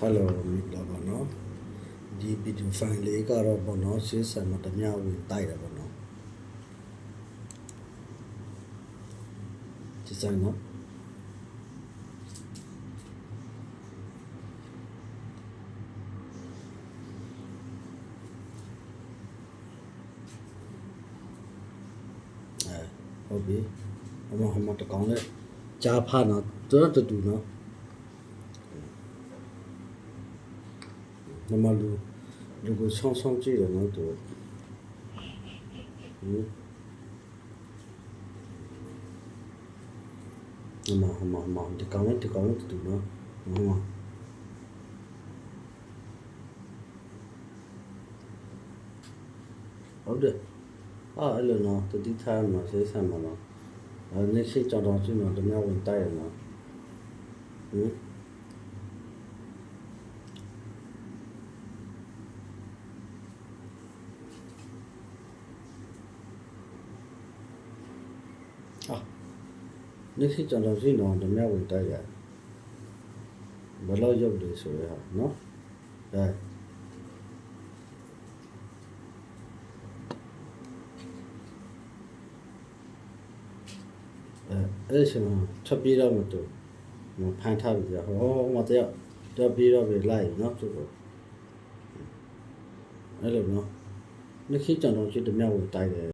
Hello မိလာပါနော်ဒီဗီဒီယိုဖိုင်လေးကတော့ပေါ့နော်ရှင်းဆန်မတမျှဝင်တိုက်တယ်ပေါ့နော်ဒီဆိုင်နော်ဟုတ်ပြီအမတကောင်နဲ့ကြားဖားနော်တော်တော်တူနော်နမလူကိုဆောင်းကြည့်တယ်နော်သူမဒီကောင်နဲ့တူနော်ဟုတ်တယ်အဲ့လိုနော်တတိထားမှာဆေးဆန်မှာနော်နေ့ရှိကြောင်တောင်ရှိနော်တမျိုးဝင်တိုက်ရနော်နေ့ရှိကြောင်တောင်ရှိနော်တမျိုးဝင်တိုက်ရဘယ်လောက်ရုပ်လဲဆိုရဟာနော်အဲ့ရှင်ချက်ပြေးတော့မတူဖန်ထားပြီဟောမတရားပြေးတော့ပဲလိုက်နော်သူအဲ့လိုနော်နေ့ရှိကြောင်တောင်ရှိတမျိုးဝင်တိုက်တယ်